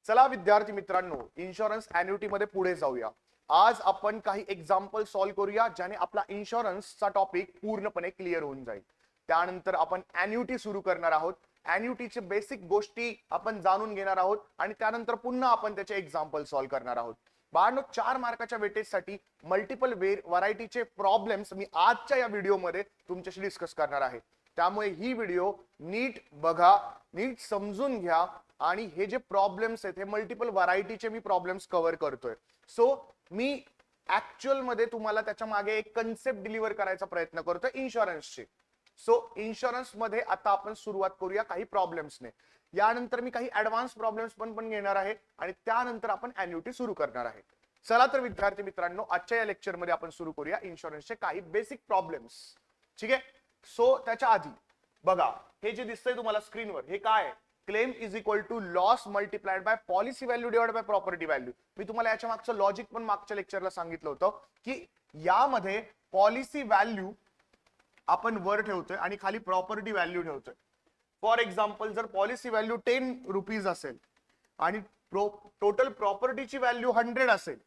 चला विद्यार्थी मित्रांनो, इन्शुरन्स ॲन्युटी मध्ये पुढे जाऊया. आज आपण काही एक्झाम्पल सॉल्व्ह करूया ज्याने आपला इन्शुरन्सचा टॉपिक पूर्णपणे क्लिअर होऊन जाईल. त्यानंतर आपण ॲन्युटी सुरू करणार आहोत. ॲन्युटीचे बेसिक गोष्टी आपण जाणून घेणार आहोत आणि त्यानंतर पुन्हा आपण त्याचे एक्झाम्पल सॉल्व्ह करणार आहोत. बाळांनो, 4 मार्काच्या वेटेजसाठी मल्टिपल व्हरायटीचे प्रॉब्लेम्स मी आजच्या या व्हिडिओमध्ये तुमच्याशी डिस्कस करणार आहे. त्यामुळे ही व्हिडिओ नीट बघा, नीट समजून घ्या आणि हे जे प्रॉब्लेम्स आहेत हे मल्टिपल व्हरायटीचे मी प्रॉब्लेम्स कव्हर करतोय. सो मी ऍक्च्युअल मध्ये तुम्हाला त्याच्या मागे एक कन्सेप्ट डिलिव्हर करायचा प्रयत्न करतोय इन्शुरन्सचे. सो इन्शुरन्स मध्ये आता आपण सुरुवात करूया काही प्रॉब्लेम्सने. यानंतर मी काही ऍडव्हान्स प्रॉब्लेम्स पण घेणार आहे आणि त्यानंतर आपण ॲन्युटी सुरू करणार आहे. चला तर विद्यार्थी मित्रांनो, आजच्या या लेक्चर मध्ये आपण सुरू करूया इन्शुरन्सचे काही बेसिक प्रॉब्लेम्स. ठीक आहे. सो त्याच्या आधी बघा, हे जे दिसतंय तुम्हाला स्क्रीनवर हे काय आहे? Claim is equal to loss multiplied by policy value divide by property value. मी तुम्हाला याच्या मागचं लॉजिक पण मागच्या लेक्चरला सांगितलं होतं की यामध्ये पॉलिसी व्हॅल्यू आपण वर ठेवतोय आणि खाली प्रॉपर्टी व्हॅल्यू ठेवतोय. फॉर एक्झाम्पल, जर पॉलिसी व्हॅल्यू 10 रुपीज असेल आणि टोटल प्रॉपर्टीची व्हॅल्यू 100 असेल,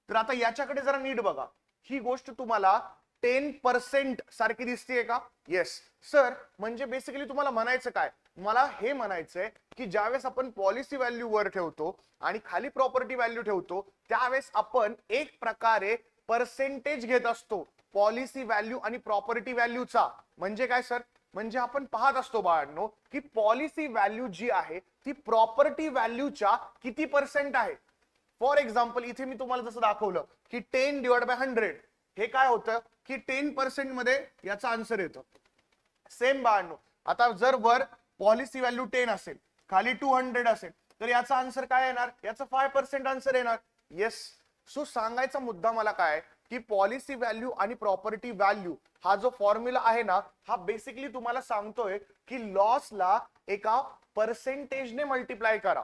तर आता याच्याकडे जरा नीट बघा. ही गोष्ट तुम्हाला 10% सारखी दिसतेय का? Yes sir. म्हणजे बेसिकली तुम्हाला म्हणायचं काय? मला हे म्हणायचंय की ज्यावेळेस आपण पॉलिसी व्हॅल्यू वर ठेवतो आणि खाली प्रॉपर्टी व्हॅल्यू ठेवतो, त्यावेळेस आपण एक प्रकारे पर्सेंटेज घेत असतो पॉलिसी व्हॅल्यू आणि प्रॉपर्टी व्हॅल्यूचा. म्हणजे काय सर? म्हणजे आपण पाहत असतो बाळांनो की पॉलिसी व्हॅल्यू जी आहे ती प्रॉपर्टी व्हॅल्यूच्या किती पर्सेंट आहे. फॉर एक्झाम्पल, इथे मी तुम्हाला जसं दाखवलं की 10 डिवाइड बाय 100, हे काय होतं की 10% मध्ये याचा आन्सर येतो. सेम बाळांनो, आता जर वर पॉलिसी व्हॅल्यू 10 असेल, खाली 200 असेल, तर याचा आन्सर काय येणार? याचा 5% आन्सर येणार. येस. सो सांगायचा मुद्दा मला काय की पॉलिसी व्हॅल्यू आणि प्रॉपर्टी व्हॅल्यू हा जो फॉर्म्युला आहे ना, हा बेसिकली तुम्हाला सांगतोय की लॉसला एका पर्सेंटेजने मल्टिप्लाय करा.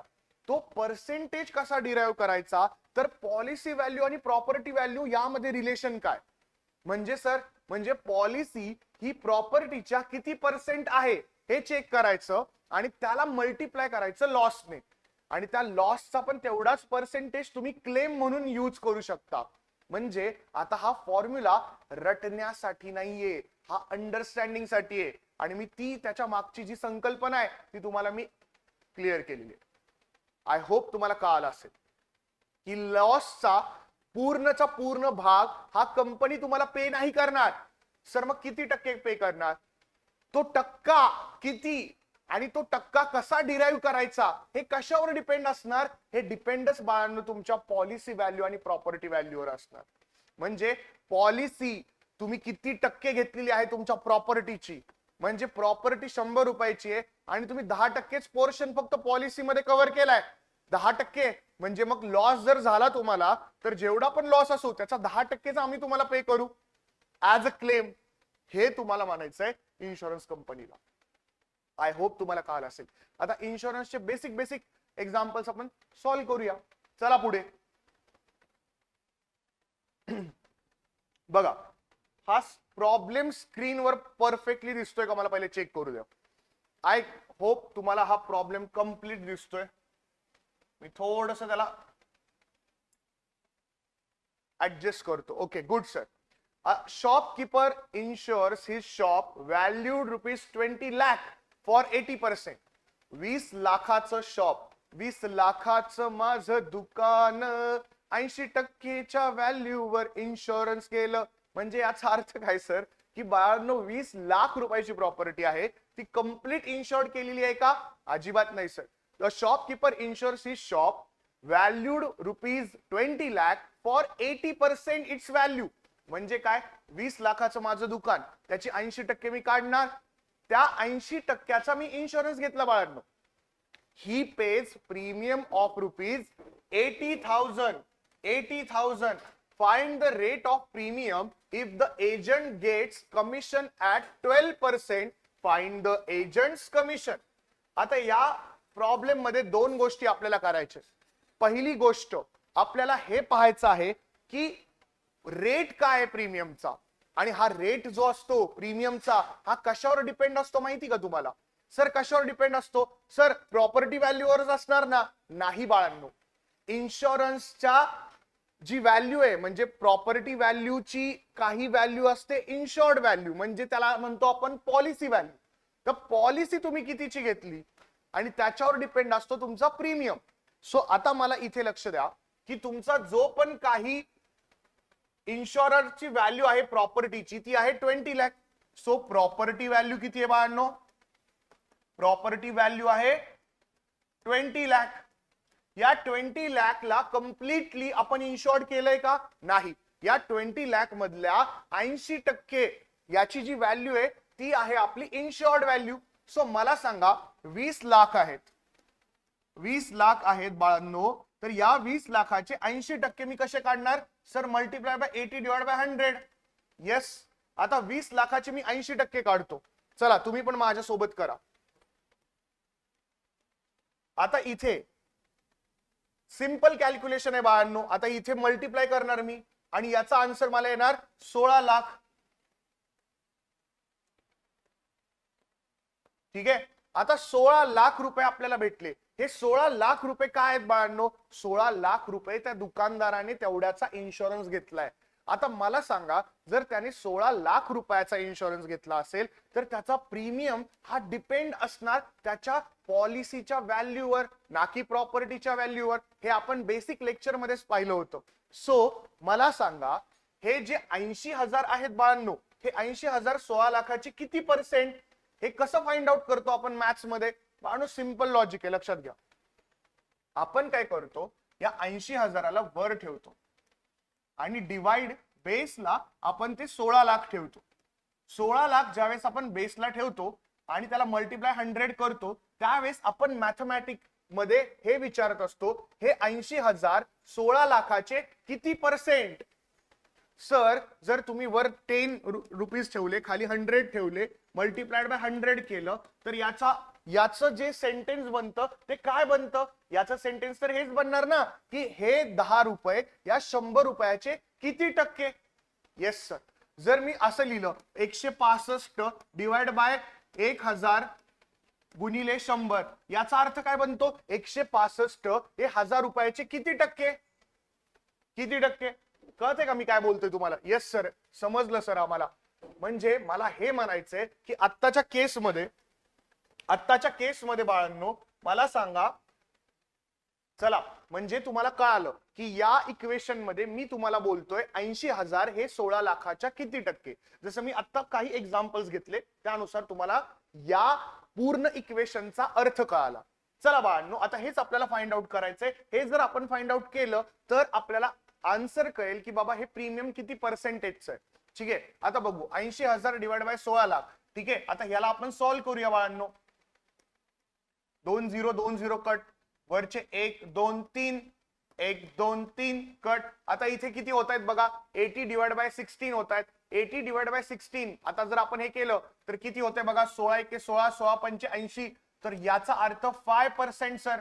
तो पर्सेंटेज कसा डिराईव्ह करायचा? तर पॉलिसी व्हॅल्यू आणि प्रॉपर्टी व्हॅल्यू यामध्ये रिलेशन काय? म्हणजे सर, म्हणजे पॉलिसी ही प्रॉपर्टीच्या किती पर्सेंट आहे हे चेक करायचं आणि त्याला मल्टिप्लाय करायचं लॉसने, आणि त्या लॉसचा पण तेवढाच पर्सेंटेज तुम्ही क्लेम म्हणून यूज करू शकता. म्हणजे आता हा फॉर्म्युला रटण्यासाठी नाहीये, हा अंडरस्टँडिंग साठी आहे. आणि मी ती त्याच्या मागची जी संकल्पना आहे ती तुम्हाला मी क्लिअर केलेली आहे. आय होप तुम्हाला कळालं असेल की लॉसचा पूर्णचा पूर्ण भाग हा कंपनी तुम्हाला पे नाही करणार. सर मग किती टक्के पे करणार? तो टक्का किती आणि तो टक्का कसा डिराईव्ह करायचा हे कशावर डिपेंड असणार? हे डिपेंडच बाळांनो तुमच्या पॉलिसी व्हॅल्यू आणि प्रॉपर्टी व्हॅल्यूवर असणार. म्हणजे पॉलिसी तुम्ही किती टक्के घेतलेली आहे तुमच्या प्रॉपर्टीची, म्हणजे प्रॉपर्टी 100 रुपयाची आहे आणि तुम्ही 10%च पोर्शन फक्त पॉलिसीमध्ये कव्हर केलाय. 10%. म्हणजे मग लॉस जर झाला तुम्हाला, तर जेवढा पण लॉस असो त्याचा 10%च आम्ही तुम्हाला पे करू ऍज अ क्लेम. हे तुम्हाला म्हणायचंय इन्शुरन्स कंपनीला. आय होप तुम्हाला कळालं असेल. आता इन्शुरन्सचे बेसिक एक्झाम्पल्स आपण सॉल्व्ह करूया. चला पुढे बघा. हा प्रॉब्लेम स्क्रीनवर परफेक्टली दिसतोय का? मला पहिले चेक करू द्या. आय होप तुम्हाला हा प्रॉब्लेम कम्प्लीट दिसतोय. मी थोडस त्याला ऍडजस्ट करतो. Okay, good sir. Shopkeeper इन्शुअर्स his shop valued ₹20 lakh for 80%. 20 लाखाचं शॉप, 20 लाखाचं माझं दुकान, 80%च्या व्हॅल्यूवर इन्शुरन्स केलं. म्हणजे याचा अर्थ काय सर की बाळांनो 20 लाख रुपयाची प्रॉपर्टी आहे, ती कंप्लीट इन्शुअर्ड केलेली आहे का? अजिबात नाही sir. The shopkeeper इन्शुअर्स his shop valued ₹20 lakh for 80% it's value. म्हणजे काय? 20 लाखाचं माझं दुकान, त्याची 80% मी काढणार, त्या 80%चा मी इन्शुरन्स घेतला बाळांनो. He pays premium of ₹80,000. 80,000. Find the rate of premium if the agent gets commission at 12%. Find the agent's commission. आता या प्रॉब्लेम मध्ये 2 गोष्टी आपल्याला करायच्या. पहिली गोष्ट आपल्याला हे पाहायचं आहे की रेट काय आहे प्रीमियमचा, आणि हा रेट जो असतो प्रीमियमचा हा कशावर डिपेंड असतो माहिती का तुम्हाला? सर कशावर डिपेंड असतो? सर प्रॉपर्टी व्हॅल्यूवरच असणार ना? नाही बाळांनो, इन्शुरन्सच्या जी व्हॅल्यू आहे म्हणजे प्रॉपर्टी व्हॅल्यूची काही व्हॅल्यू असते इन्शॉर्ड व्हॅल्यू, म्हणजे त्याला म्हणतो आपण पॉलिसी व्हॅल्यू. तर पॉलिसी तुम्ही कितीची घेतली आणि त्याच्यावर डिपेंड असतो तुमचा प्रीमियम. सो आता मला इथे लक्ष द्या की तुमचा जो पण काही इन्शुररची व्हॅल्यू आहे प्रॉपर्टीची ती आहे 20 लाख. सो प्रॉपर्टी व्हॅल्यू किती आहे बाळांनो? प्रॉपर्टी व्हॅल्यू आहे 20 लाख. या 20 लाख ला कम्प्लिटली आपण इन्शॉर्ड केलंय का? नाही. या 20 लाख मधल्या 80% याची जी व्हॅल्यू आहे ती आहे आपली इन्शॉर्ड व्हॅल्यू. सो मला सांगा 20 लाख आहेत, 20 लाख आहेत बाळांनो, तर या 20 लाखाचे 80% मी कसे काढणार? Sir multiply by 80 divide by 100. Yes. आता 20 लाखाचे मी 80% काढतो. चला तुम्ही पण माझ्या सोबत करा. आता इथे सिंपल कॅल्क्युलेशन आहे बाळांनो. आता इथे मल्टिप्लाय करणार मी आणि याचा आन्सर मला येणार 16 लाख. ठीक आहे. आता 16 लाख रुपये आपल्याला भेटले. हे 16 लाख रुपये काय आहेत बाळांनो? 16 लाख रुपये त्या दुकानदाराने तेवढ्याचा इन्शुरन्स घेतलाय. आता मला सांगा, जर त्याने 16 लाख रुपयाचा इन्शुरन्स घेतला असेल तर त्याचा प्रीमियम हा डिपेंड असणार त्याच्या पॉलिसीच्या व्हॅल्यूवर, ना की प्रॉपर्टीच्या व्हॅल्यूवर. हे आपण बेसिक लेक्चर मध्येच पाहिलं होतं. सो मला सांगा, हे जे 80,000 आहेत बाळांनो, हे 80,000 16 लाखाची किती पर्सेंट? हे कसं फाइंड आउट करतो आपण मॅथ्स मध्ये? बाळांनो सिंपल लॉजिक आहे, लक्षात घ्या. आपण काय करतो, या 80,000ला वर ठेवतो आणि डिवाइड बेसला आपण ते 16 लाख ठेवतो. 16 लाख ज्यावेळेस आपण बेसला ठेवतो आणि त्याला मल्टिप्लाय 100 करतो, त्यावेळेस आपण मॅथमॅटिक मध्ये हे विचारत असतो, हे 80,000 16 लाखाचे किती पर्सेंट? सर जर तुम्ही वर 10 रुपीज ठेवले, खाली 100 ठेवले, मल्टिप्लाइड बाय 100 केलं, तर याचं जे सेंटेन्स बनतं ते काय बनतं? याचं सेंटेन्स तर हेच बनणार ना की हे 10 रुपये या 100 रुपयाचे किती टक्के? Yes sir. जर मी असं लिहिलं 165 डिवाइड बाय 1000 गुणिले 100, याचा अर्थ काय बनतो? 165 हे 1000 रुपयाचे किती टक्के? किती टक्के? कळते का मी काय बोलतोय तुम्हाला? येस सर, समजलं सर आम्हाला. म्हणजे मला हे म्हणायचंय की आत्ताच्या केसमध्ये बाळांनो मला सांगा, चला म्हणजे तुम्हाला कळालं की या इक्वेशन मध्ये मी तुम्हाला बोलतोय 80,000 हे 16 लाखाच्या किती टक्के. जसं मी आता काही एक्झाम्पल्स घेतले त्यानुसार तुम्हाला या पूर्ण इक्वेशनचा अर्थ कळाला. चला बाळांनो, आता हेच आपल्याला फाइंड आउट करायचंय. हे जर आपण फाइंड आउट केलं तर आपल्याला आन्सर कळेल की बाबा हे प्रीमियम किती पर्सेंटेजचं आहे. ठीक आहे. आता बघू 80,000 डिवाइड बाय 16 लाख. ठीक आहे. आता याला आपण सॉल्व्ह करूया बाळांनो. 2 0 2 0 कट, वरचे 1 2 3 1 2 3 कट. आता इथे किती होत आहेत बघा? 80 डिवाइड बाय 16 होत आहेत. 80 डिवाइड बाय 16 आता जर आपण हे केलं तर किती होते बघा? 16 1 16 16 5 80. तर याचा अर्थ 5% सर.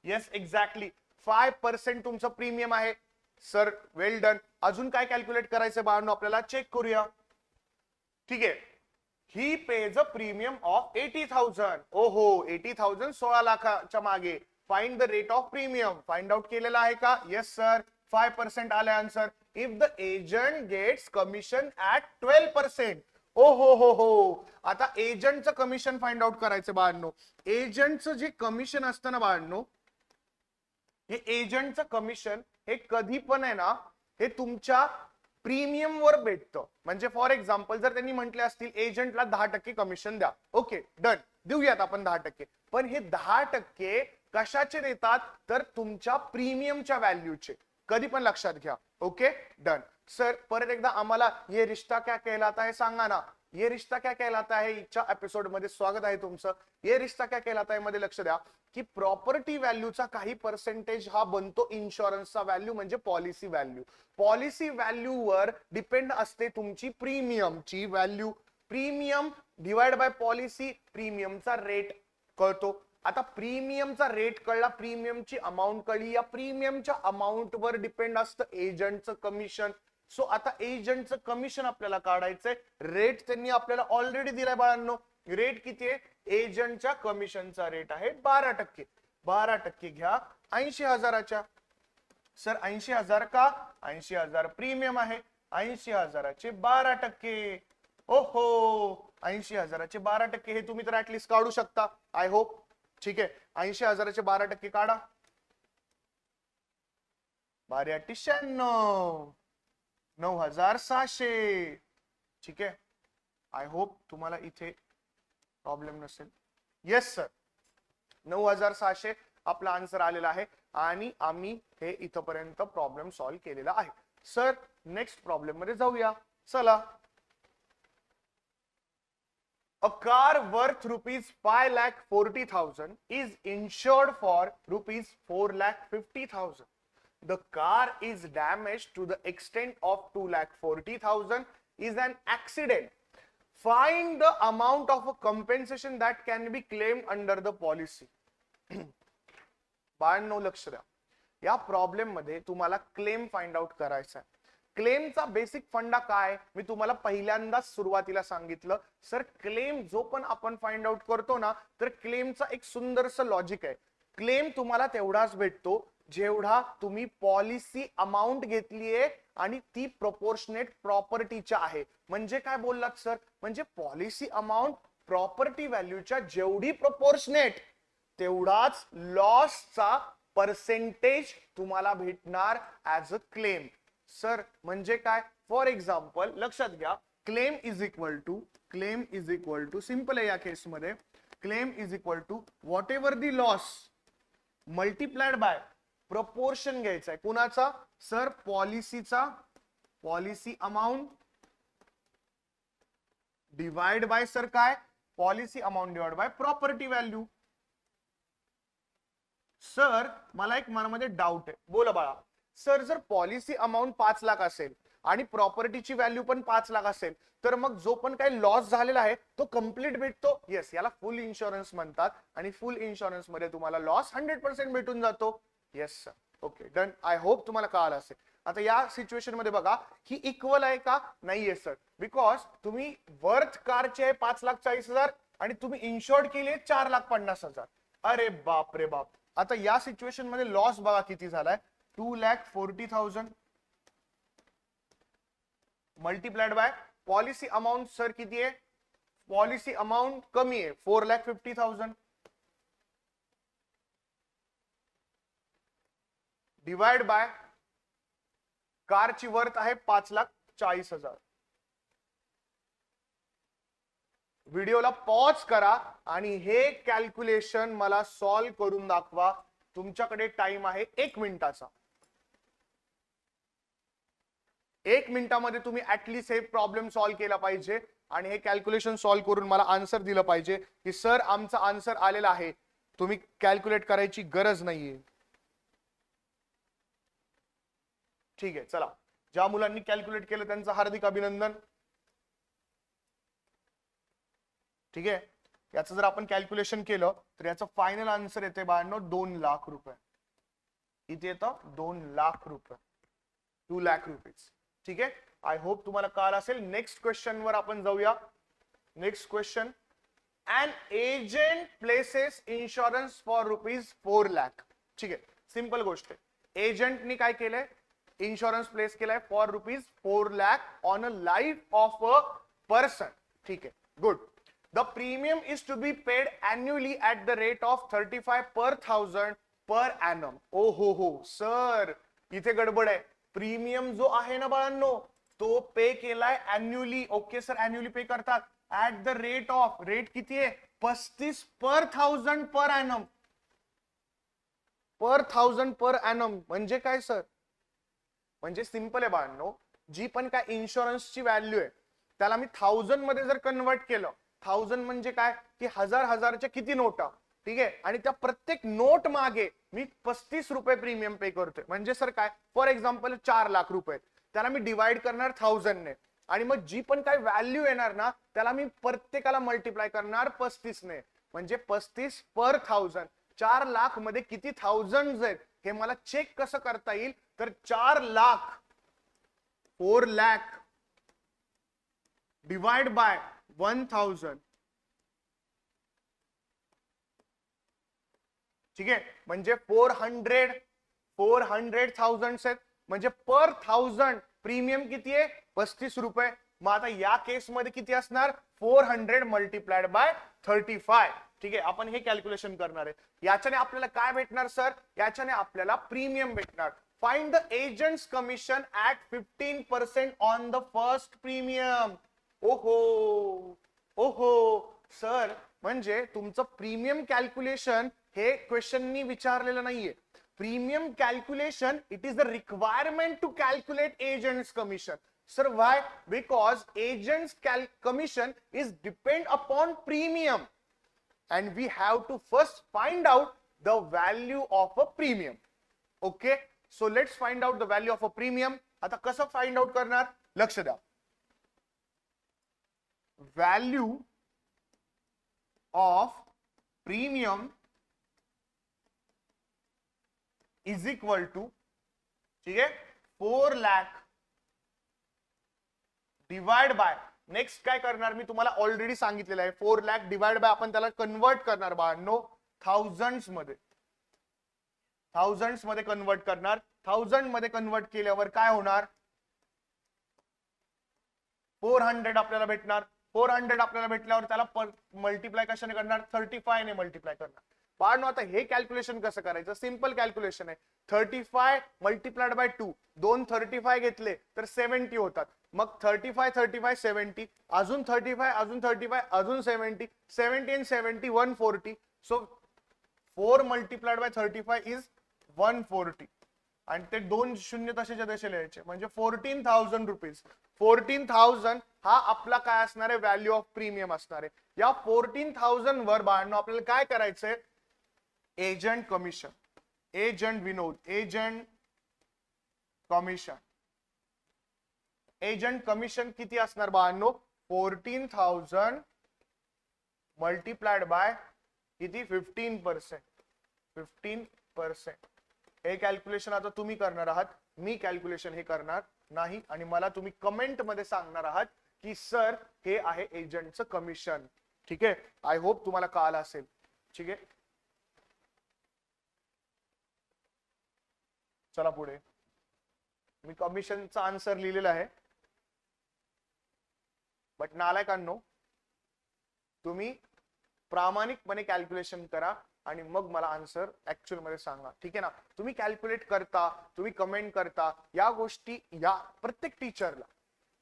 येस एक्झॅक्टली 5% तुमचं प्रीमियम आहे. सर वेल डन. अजून काय कॅल्क्युलेट करायचं बाळांनो आपल्याला? चेक करूया. ठीक आहे. He pays a premium of 80,000. ओहो 80,000 16 लाखाच्या मागे. Find the rate of premium. Find out केलेला आहे का? Yes sir. 5% आले answer. If the agent gets commission at 12%. ओ हो. आता एजंटचं कमिशन फाइंड आउट करायचं बाळांनो. एजंटचं जे कमिशन असतं ना बाळांनो, हे एजंटचं कमिशन हे कधी पण आहे ना, हे तुमच्या प्रीमियम वर भेटतं. म्हणजे फॉर एक्झाम्पल जर त्यांनी म्हटले असतील एजंटला 10% कमिशन द्या, ओके डन, देऊयात आपण 10%. पण हे 10% कशाचे देतात? तर तुमच्या प्रीमियमच्या व्हॅल्यूचे. कधी पण लक्षात घ्या. Okay done. सर परत एकदा आम्हाला ये रिश्ता क्या कहलाता है सांगा ना. ये रिश्ता क्या कहलाता है च्या एपिसोड मध्ये स्वागत आहे तुमचं. ये रिश्ता क्या कहलाता है मध्ये लक्ष द्या की प्रॉपर्टी व्हॅल्यूचा काही पर्सेंटेज हा बनतो इन्शुरन्सचा व्हॅल्यू म्हणजे पॉलिसी व्हॅल्यू. पॉलिसी व्हॅल्यू वर डिपेंड असते तुमची प्रीमियमची value. Premium divide by policy, प्रीमियमचा रेट कळतो. आता प्रीमियमचा रेट कळला, प्रीमियमची अमाऊंट कळली, या प्रीमियमच्या अमाऊंट वर डिपेंड असतं एजंटचं कमिशन. सो आता एजंटचं कमिशन आपल्याला काढायचंय. रेट त्यांनी आपल्याला ऑलरेडी दिलाय बाळांनो. रेट किती आहे? एजंटच्या कमिशनचा रेट आहे 12%. 12% घ्या 80,000च्या. सर 80,000 का? 80,000 प्रीमियम आहे. 80,000चे 12%. ओहो 80,000चे 12% हे तुम्ही तर ऍटलिस्ट काढू शकता. I hope. ठीक आहे 80,000चे 12% काढा. 1296 9,600. ठीक आहे. आय होप तुम्हाला इथे प्रॉब्लेम नसेल. येस सर 9,600 आपला आन्सर आलेला आहे आणि आम्ही हे इथपर्यंत प्रॉब्लेम सॉल्व्ह केलेला आहे. सर नेक्स्ट प्रॉब्लेम मध्ये जाऊया. चला. A car worth rupees 5,40,000 is insured for rupees 4,50,000. The car is damaged to the extent of 2,40,000 is an accident. Find the amount of a compensation that can be claimed under the policy. बाळांनो लक्ष द्या. या problem मध्ये तुम्हाला claim find out करायचा आहे. क्लेमचा basic फंडा काय मी तुम्हाला पहिल्यांदाच सुरुवातीला सांगितलं. सर क्लेम जो पण आपण फाइंड आउट करतो ना तर क्लेमचा एक सुंदरसं लॉजिक आहे. क्लेम तुम्हाला तेवढाच भेटतो जेवढा तुम्ही पॉलिसी अमाऊंट घेतलीये आणि ती प्रोपोर्शनेट प्रॉपर्टीच्या आहे. म्हणजे काय बोललात सर? म्हणजे पॉलिसी अमाऊंट प्रॉपर्टी व्हॅल्यूच्या जेवढी प्रोपोर्शनेट तेवढाच लॉसचा पर्सेंटेज तुम्हाला भेटणार ऍज अ क्लेम. सर म्हणजे काय? फॉर एक्झाम्पल लक्षात घ्या. Claim is equal to simple आहे या केसमध्ये. Claim is equal to whatever the loss multiplied by proportion घ्यायचा आहे. कुणाचा? सर पॉलिसीचा. Policy amount divide by sir काय? Policy amount divide by property value. Sir मला एक मनामध्ये डाऊट आहे. बोला बाळा. सर जर पॉलिसी अमाऊंट 5 लाख असेल आणि प्रॉपर्टीची व्हॅल्यू पण 5 लाख असेल तर मग जो पण काही लॉस झालेला आहे तो कम्प्लीट भेटतो. येस याला फुल इन्शुरन्स म्हणतात आणि फुल इन्शुरन्स मध्ये तुम्हाला लॉस 100% भेटून जातो. Yes sir. Okay done. I hope तुम्हाला कळालं असेल. आता या सिच्युएशन मध्ये बघा ही इक्वल आहे का? नाहीये सर. बिकॉज तुम्ही वर्थ कारचे 5,40,000 आणि तुम्ही इन्शुर्ड केले 4,50,000. अरे बाप रे बाप. आता या सिच्युएशन मध्ये लॉस बघा किती झालाय. 2,40,000 multiplied by policy amount sir किती आहे? पॉलिसी अमाउंट कमी आहे 4,50,000 डिवाइड बाय कारची वर्थ आहे 5,40,000. व्हिडिओला पॉज करा आणि हे कॅल्क्युलेशन मला सॉल्व्ह करून दाखवा. तुमच्याकडे टाइम आहे 1 मिनिटाचा. 1 मिनिटामध्ये तुम्ही ऍटलीस्ट हे प्रॉब्लेम सॉल्व्ह केला पाहिजे आणि हे कॅल्क्युलेशन सॉल्व्ह करून मला आन्सर दिलं पाहिजे की सर आमचा आन्सर आलेला आहे. तुम्ही कॅल्क्युलेट करायची गरज नाहीये. ठीक आहे चला. ज्या मुलांनी कॅल्क्युलेट केलं त्यांचं हार्दिक अभिनंदन. ठीक आहे. याचं जर आपण कॅल्क्युलेशन केलं तर याचं फायनल आन्सर येते बाळांनो 2 लाख रुपये. इथे येतं 2 लाख रुपये. 2 लाख रुपीज. ठीक आहे. आय होप तुम्हाला कळालं असेल. नेक्स्ट क्वेश्चन वर आपण जाऊया. Next question. An agent places insurance for rupees 4 lakh. ठीक आहे. सिंपल गोष्ट आहे. एजंटनी काय केलंय? इन्शुरन्स प्लेस केलाय for rupees 4 lakh on a life of a person. ठीक आहे. Good. The premium is to be paid annually at the rate of 35 per thousand per annum. ओ हो सर इथे गडबड आहे. प्रीमियम जो आहे ना बाळांनो तो पे केलाय अॅन्युअली. ओके सर अॅन्युअली पे करतात at the rate of. Rate किती आहे? 35 पर थाउजंड पर एनम. पर थाउजंड पर एनम म्हणजे काय सर? म्हणजे सिंपल आहे बाळांनो. जी पण काय इन्शुरन्सची व्हॅल्यू आहे त्याला मी 1000 मध्ये जर कन्वर्ट केलं. 1000 म्हणजे काय की हजारच्या किती नोटा. ठीक आहे. आणि त्या प्रत्येक नोट मागे मी 35 रुपये प्रीमियम पे करतोय. म्हणजे सर काय? फॉर एक्झाम्पल 4 लाख रुपये त्याला मी डिवाइड करणार 1000 ने आणि मग जी पण काय व्हॅल्यू येणार ना त्याला मी प्रत्येकाला मल्टिप्लाय करणार 35 ने. म्हणजे 35 पर 1000. 4 लाख मध्ये किती थाउजंड आहेत हे मला चेक कसं करता येईल? तर 4 लाख 4 लाख डिवाइड बाय 1000 ठीक आहे, म्हणजे 400,000 आहेत, म्हणजे पर 1000 प्रीमियम किती आहे 35 रुपये. मग आता या केस मध्ये किती असणार 400 मल्टिप्लाइड बाय 35. ठीक आहे, आपण हे कॅल्क्युलेशन करणार आहे. याच्याने आपल्याला काय भेटणार सर, याच्याने आपल्याला प्रीमियम भेटणार. Find the agent's commission at 15% on the first premium. ओहो ओहो सर, म्हणजे तुमचं प्रीमियम कॅल्क्युलेशन हे क्वेश्चननी विचारलेलं नाहीये. Premium calculation it is the requirement to calculate agent's commission. Sir, why? Because agents commission is depend upon premium, and we have to first find out the value of a premium. Okay, so let's find out the value of a premium. आता कसं find out करणार, लक्ष द्या. Value of premium is equal to, ठीक आहे, 4 lakh divide by, next काय करणार मी तुम्हाला ऑलरेडी सांगितलेलं आहे, 4 लाख डिवाइड बाय आपण त्याला कन्वर्ट करणार बाळांनो थाउजंड्स मध्ये, थाउजंड्स मध्ये कन्वर्ट करणार. 1000 मध्ये कन्वर्ट केल्यावर काय होणार 400 आपल्याला भेटणार. 400 आपल्याला भेटल्यावर त्याला मल्टिप्लाय कशाने करणार 35 ने मल्टिप्लाय करणार. पण आता हे कॅल्क्युलेशन कसं करायचं, सिंपल कॅल्क्युलेशन आहे. 35 मल्टिप्लाइड बाय 2, दोन 35 घेतले तर 70 होतात. मग 35 35 70, अजून 35 अजून 35 अजून 70, 70 and 70 140. So 4 multiplied by 35 is 140, आणि ते दोन शून्य तसेच्या तसे लिहायचे, म्हणजे 14,000 रुपीज. 14,000 हा आपला काय असणार आहे व्हॅल्यू ऑफ प्रीमियम असणार आहे. या 14,000 वर बाळांनो आपल्याला काय करायचंय एजंट कमिशन. एजंट विनोद, एजंट कमिशन, एजंट कमिशन किती असणार बाळांनो 14,000 मल्टिप्लाइड बाय किती 15%. 15%. हे कॅल्क्युलेशन आता तुम्ही करणार आहात, मी कॅल्क्युलेशन हे करणार नाही, आणि मला तुम्ही कमेंट मध्ये सांगणार आहात की सर हे आहे एजंटचं कमिशन. ठीक आहे, आय होप तुम्हाला कळालं असेल. ठीक आहे, चला पुढे. मी कमिशनचा आन्सर लिहिलेला आहे, बट नालायकांनो तुम्ही प्रामाणिकपणे कॅल्क्युलेशन करा आणि मग मला आन्सर ऍक्च्युअल मध्ये सांगा. ठीक आहे ना, तुम्ही कॅल्क्युलेट करता, तुम्ही कमेंट करता, या गोष्टी या प्रत्येक टीचरला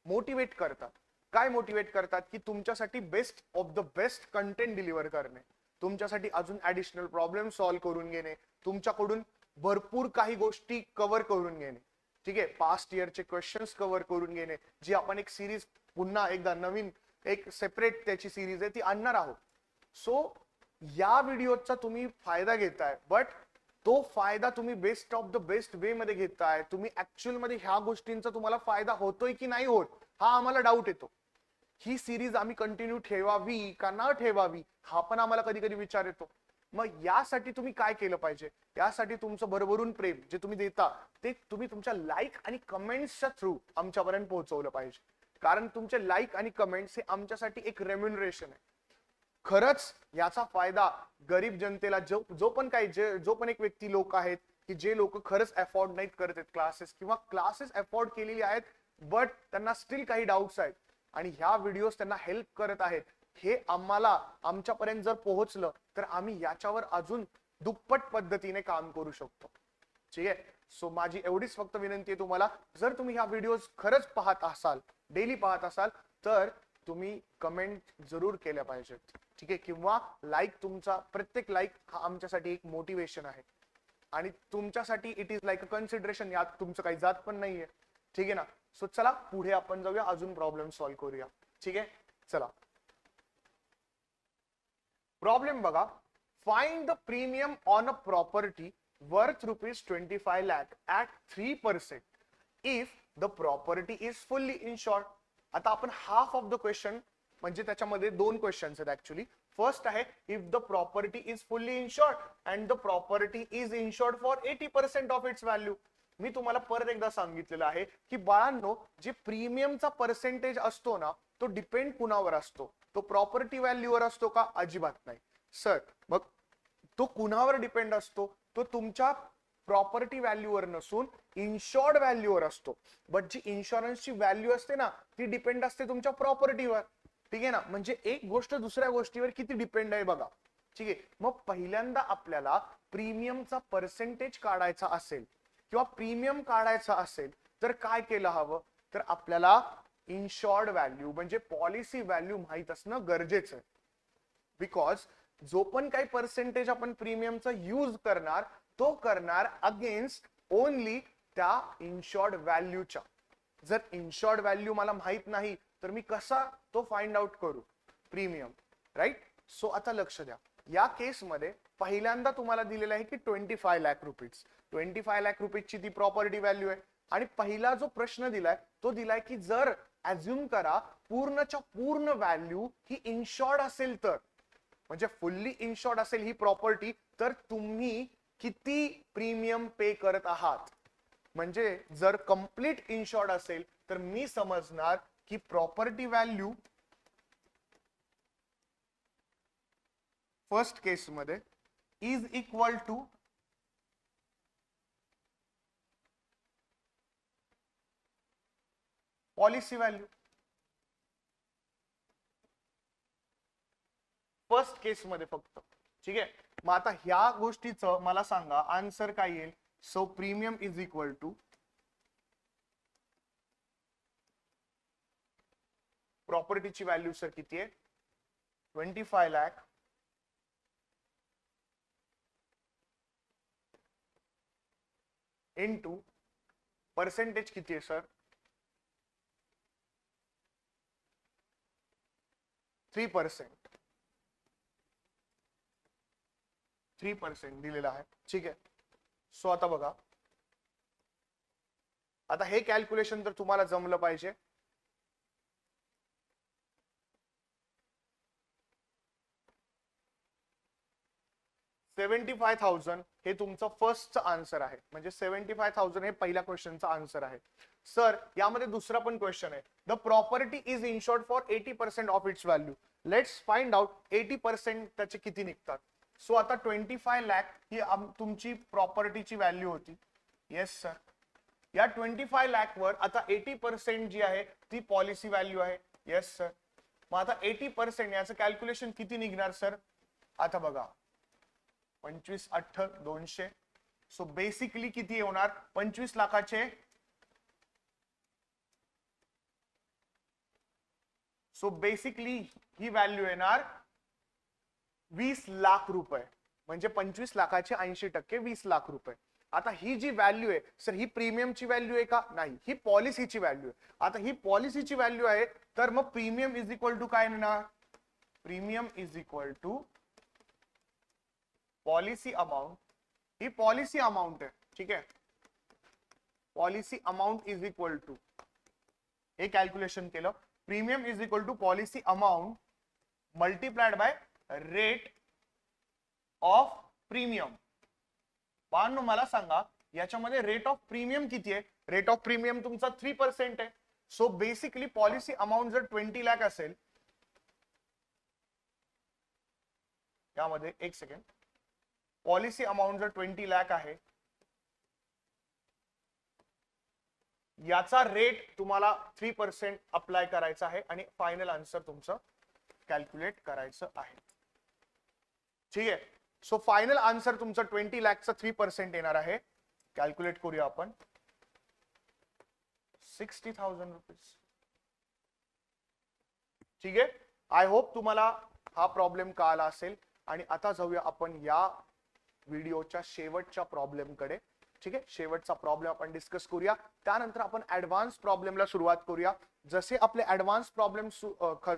मोटिवेट करतात. काय मोटिवेट करतात की तुमच्यासाठी best of the best content deliver करणे, तुमच्यासाठी अजून ऍडिशनल प्रॉब्लेम सॉल्व्ह करून घेणे, तुमच्याकडून भरपूर काही गोष्टी कव्हर करून घेणे. ठीक आहे, पास्ट इयरचे क्वेश्चन्स कव्हर करून घेणे, जी आपण एक सिरीज पुन्हा एकदा नवीन एक सेपरेट त्याची सिरीज आहे ती आणणार आहोत. सो या व्हिडिओचा तुम्ही फायदा घेताय, बट तो फायदा तुम्ही best of the best way मध्ये घेताय. तुम्ही ऍक्च्युअल मध्ये ह्या गोष्टींचा तुम्हाला फायदा होतोय की नाही होत हा आम्हाला डाऊट येतो. ही सिरीज आम्ही कंटिन्यू ठेवावी का न ठेवावी हा पण आम्हाला कधी कधी विचार येतो. मग यासाठी तुम्ही काय केलं पाहिजे, यासाठी तुमचं भरभरून प्रेम जे तुम्ही देता ते तुम्ही तुमच्या लाईक आणि कमेंट्सच्या थ्रू आमच्यापर्यंत पोहोचवलं पाहिजे. कारण तुमचे लाईक आणि कमेंट्स हे आमच्यासाठी एक रेम्युनरेशन आहे. खरंच याचा फायदा गरीब जनतेला, जो पण एक व्यक्ती लोक आहेत की जे लोक खरंच अफोर्ड नाहीत करत आहेत क्लासेस, किंवा क्लासेस अफोर्ड केलेली आहेत बट त्यांना स्टील काही डाऊट्स आहेत, आणि ह्या व्हिडिओज त्यांना हेल्प करत आहेत, हे आम्हाला आमच्यापर्यंत जर पोहोचलं तर आम्ही याच्यावर अजून दुप्पट पद्धतीने काम करू शकतो. ठीक आहे, सो माझी एवढीच फक्त विनंती आहे तुम्हाला, जर तुम्ही ह्या व्हिडिओज खरंच पाहत असाल, डेली पाहत असाल, तर तुम्ही कमेंट जरूर केल्या पाहिजेत. ठीक आहे, किंवा लाईक, तुमचा प्रत्येक लाईक हा आमच्यासाठी एक मोटिवेशन आहे, आणि तुमच्यासाठी it is like a consideration. यात तुमचं काही जात पण नाहीये. ठीक आहे ना, सो चला पुढे आपण जाऊया, अजून प्रॉब्लेम सॉल्व्ह करूया. ठीक आहे, चला प्रॉब्लेम बघा. Find the premium on a property worth ₹25 lakh at 3% if the property is fully insured. आता आपण हाफ ऑफ द क्वेश्चन, म्हणजे त्याच्यामध्ये दोन क्वेश्चन्स आहेत ऍक्च्युअली. फर्स्ट आहे if the property is fully insured and the property is insured for 80% of its value. मी तुम्हाला परत एकदा सांगितलेलं आहे की बाळांनो, जे प्रीमियमचा पर्सेंटेज असतो ना तो डिपेंड कुणावर असतो, तो प्रॉपर्टी व्हॅल्यूवर असतो का, अजिबात नाही. सर मग तो कुणावर डिपेंड असतो? तो तुमच्या प्रॉपर्टी व्हॅल्यूवर नसून इन्शॉर्ड व्हॅल्यूवर असतो. बट जी इन्शुरन्सची व्हॅल्यू असते ना ती डिपेंड असते तुमच्या प्रॉपर्टीवर. ठीक आहे ना. म्हणजे एक गोष्ट दुसऱ्या गोष्टीवर किती डिपेंड आहे बघा. ठीक आहे. मग पहिल्यांदा आपल्याला प्रीमियमचा पर्सेंटेज काढायचा असेल किंवा प्रीमियम काढायचा असेल तर काय केलं हवं? तर आपल्याला इन्शॉर्ड व्हॅल्यू म्हणजे पॉलिसी व्हॅल्यू माहित असणं गरजेचं आहे. बिकॉज जो पण काही पर्सेंटेज आपण प्रीमियमचा यूज करणार तो करणार अगेन्स्ट ओनली त्या इन्शॉर्ड व्हॅल्यूच्या. जर इन्शॉर्ड व्हॅल्यू मला माहित नाही तर मी कसा तो फाइंड आउट करू प्रीमियम, राईट? सो आता लक्ष द्या. या केसमध्ये पहिल्यांदा तुम्हाला दिलेलं आहे की 25 लाख रुपीज. 25 लाख रुपीजची ती प्रॉपर्टी व्हॅल्यू आहे. आणि पहिला जो प्रश्न दिलाय तो दिलाय की जर अज्युम करा पूर्णच्या पूर्ण व्हॅल्यू ही इन्शॉर्ड असेल तर, म्हणजे फुल्ली इन्शॉर्ड असेल ही प्रॉपर्टी, तर तुम्ही किती प्रीमियम पे करत आहात. म्हणजे जर कंप्लीट इन्शॉर्ड असेल तर मी समजणार की प्रॉपर्टी व्हॅल्यू फर्स्ट केस मध्ये is equal to policy value. First case मध्ये फक्त. ठीक आहे. मग आता ह्या गोष्टीचं मला सांगा आन्सर काय येईल. So premium is equal to प्रॉपर्टीची व्हॅल्यू सर किती आहे 25 लाख इनटू पर्सेंटेज किती आहे सर 3%. 3% दिलेला आहे. ठीक आहे. सो आता बघा, आता हे कॅल्क्युलेशन तर तुम्हाला जमलं पाहिजे. $75,000 हे तुमचं फर्स्टचं आन्सर आहे. म्हणजे 75,000 हे पहिल्या क्वेश्चनचा आन्सर आहे. सर यामध्ये दुसरा पण क्वेश्चन आहे. The property is insured for 80% of its value. Let's find out 80% त्याचे किती निघतात. सो आता 25 लाख ही तुमची प्रॉपर्टीची व्हॅल्यू होती. Yes sir. या 25 लाख वर आता 80% जी आहे ती पॉलिसी व्हॅल्यू आहे. Yes sir. मग आता 80% याचं कॅल्क्युलेशन किती निघणार सर. आता बघा 25 8 200. सो बेसिकली किती होणार 25 लाखाचे. सो बेसिकली ही व्हॅल्यू येणार 20 लाख रुपये. म्हणजे 25 लाखाचे 80% 20 लाख रुपये. आता ही जी व्हॅल्यू आहे सर ही प्रीमियमची व्हॅल्यू आहे का. नाही, ही पॉलिसीची व्हॅल्यू आहे. आता ही पॉलिसीची व्हॅल्यू आहे तर मग प्रीमियम इज इक्वल टू काय येणार. Premium is equal to policy amount. ही पॉलिसी अमाउंट आहे. ठीक आहे. Policy amount is equal to हे कॅल्क्युलेशन केलं. Premium is equal to policy amount multiplied by rate of premium. पाहणं मला सांगा याच्यामध्ये रेट ऑफ प्रीमियम किती आहे. रेट ऑफ प्रीमियम तुमचा 3% आहे. सो बेसिकली पॉलिसी अमाउंट जर 20 लाख असेल, यामध्ये एक सेकंड, पॉलिसी अमाउंट जर 20 लाख आहे याचा रेट तुम्हाला 3% अप्लाय करायचा आहे आणि फायनल आन्सर तुमचं कॅल्क्युलेट करायचं आहे. ठीक आहे. सो फायनल आन्सर तुमचं 20 लाखचा 3% येणार आहे. कॅल्क्युलेट करूया आपण. 60,000 रुपीज. ठीक आहे. आय होप तुम्हाला हा प्रॉब्लेम कळाला असेल. आणि आता जाऊया आपण या व्हिडिओच्या शेवटच्या प्रॉब्लेमकडे. ठीक आहे. शेवटचा प्रॉब्लेम आपण डिस्कस करूया. त्यानंतर आपण ऍडव्हान्स प्रॉब्लेमला सुरुवात करूया. जसे आपले ऍडव्हान्स प्रॉब्लेम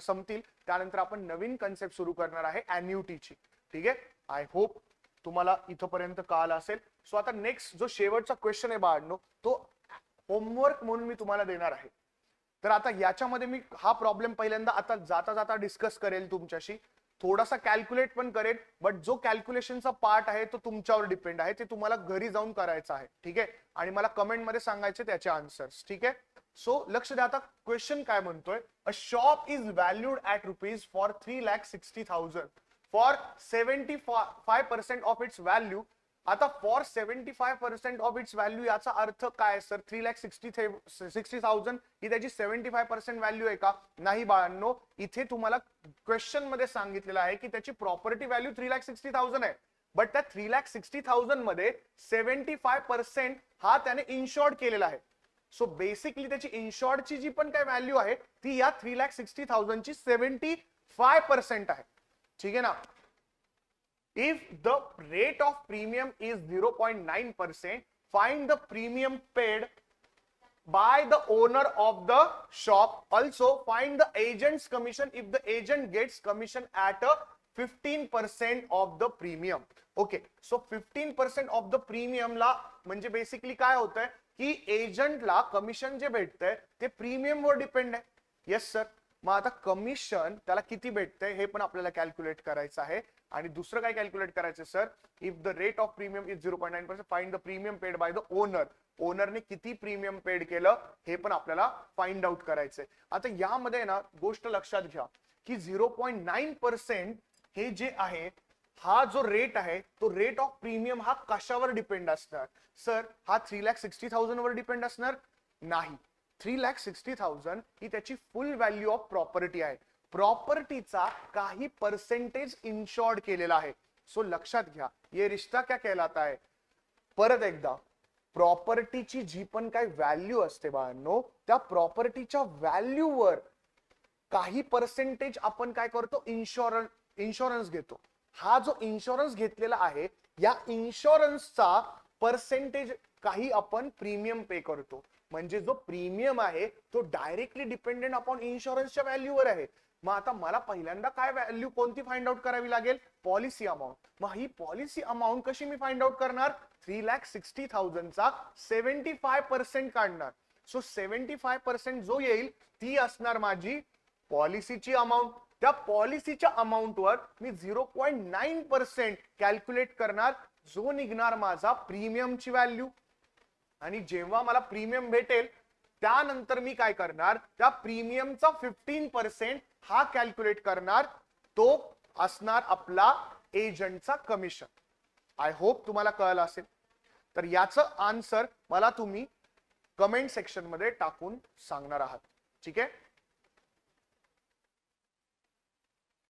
संपतील त्यानंतर आपण नवीन कन्सेप्ट सुरू करणार आहे अॅन्युटीची. ठीक आहे. आय होप तुम्हाला इथपर्यंत कळालं असेल. सो आता नेक्स्ट जो शेवटचा क्वेश्चन आहे बाळांनो तो होमवर्क म्हणून मी तुम्हाला देणार आहे. तर आता याच्यामध्ये मी हा प्रॉब्लेम पहिल्यांदा आता जाता जाता डिस्कस करेल तुमच्याशी. थोडासा कॅल्क्युलेट पण करेल. बट जो कॅल्क्युलेशनचा पार्ट आहे तो तुमच्यावर डिपेंड आहे. ते तुम्हाला घरी जाऊन करायचं आहे. ठीक आहे. आणि मला कमेंट मध्ये सांगायचे त्याचे आन्सर्स. ठीक आहे. सो लक्ष द्या. आता क्वेश्चन काय म्हणतोय. A shop is valued at rupees for 3,60,000. For 75% of its value. आता फॉर 75% ऑफ इट्स व्हॅल्यू याचा अर्थ काय सर? 3,60,000 ही त्याची 75% व्हॅल्यू आहे का? नाही बाळांनो, इथे तुम्हाला क्वेश्चन मध्ये सांगितलेलं आहे की त्याची प्रॉपर्टी व्हॅल्यू 3,60,000 आहे. बट त्या 3,60,000 मध्ये 75% हा त्याने इन्शॉर्ड केलेला आहे. सो बेसिकली त्याची इन्शॉर्डची जी पण काय व्हॅल्यू आहे ती या 3,60,000 ची 75% आहे. ठीक आहे ना? If the rate of premium is 0.9%, find the premium paid by the owner of the shop. Also find the agent's commission if the agent gets commission at a 15% of the premium. Okay, so 15% of the premium ला म्हणजे basically काय होतंय की एजंटला commission जे भेटतंय ते premium वर डिपेंड आहे. Yes sir. मग आता कमिशन त्याला किती भेटतंय हे पण आपल्याला कॅल्क्युलेट करायचं आहे. आणि दुसरं काय कॅल्क्युलेट करायचं sir? If the rate of premium is 0.9%, find the premium paid by the owner. ओनरने किती प्रीमियम पेड केलं हे पण आपल्याला फाइंड आउट करायचंय. आता यामध्ये ना गोष्ट लक्षात घ्या की 0.9% हे जे आहे हा जो रेट आहे तो रेट ऑफ प्रीमियम हा कशावर डिपेंड असणार सर? हा 3,60,000 वर डिपेंड असणार नाही. 3,60,000 ही त्याची फुल व्हॅल्यू ऑफ प्रॉपर्टी आहे. प्रॉपर्टीचा काही पर्सेंटेज इन्शॉर्ड केलेला आहे. सो लक्षात घ्या ये रिश्ता क्या कहलाता है. परत एकदा, प्रॉपर्टीची जी पण काही व्हॅल्यू असते बाळांनो त्या प्रॉपर्टीच्या व्हॅल्यूवर काही पर्सेंटेज आपण काय करतो? इन्शुरन्स घेतो. हा जो इन्शुरन्स घेतलेला आहे या इन्शुरन्सचा पर्सेंटेज काही आपण प्रीमियम पे करतो. म्हणजे जो प्रीमियम आहे तो डायरेक्टली डिपेंडेंट अपॉन इन्शुरन्सच्या व्हॅल्यूवर आहे. मग आता मला पहिल्यांदा काय व्हॅल्यू कोणती फाइंड आउट करावी लागेल? Policy amount. मग ही पॉलिसी अमाऊंट कशी मी फाइंड आउट करणार? 3,60,000 चा 75% काढणार. सो 75% जो येईल ती असणार माझी पॉलिसीची अमाऊंट. त्या पॉलिसीच्या अमाऊंटवर मी 0.9% कॅल्क्युलेट करणार जो निघणार माझा प्रीमियमची व्हॅल्यू. आणि जेव्हा मला प्रीमियम भेटेल त्यानंतर मी काय करणार? त्या प्रीमियमचा 15% हा कॅल्क्युलेट करणार. तो असणार आपला एजंटचा कमिशन. आय होप तुम्हाला कळलं असेल. तर याचं आन्सर मला तुम्ही कमेंट सेक्शन मध्ये टाकून सांगणार आहात. ठीक आहे.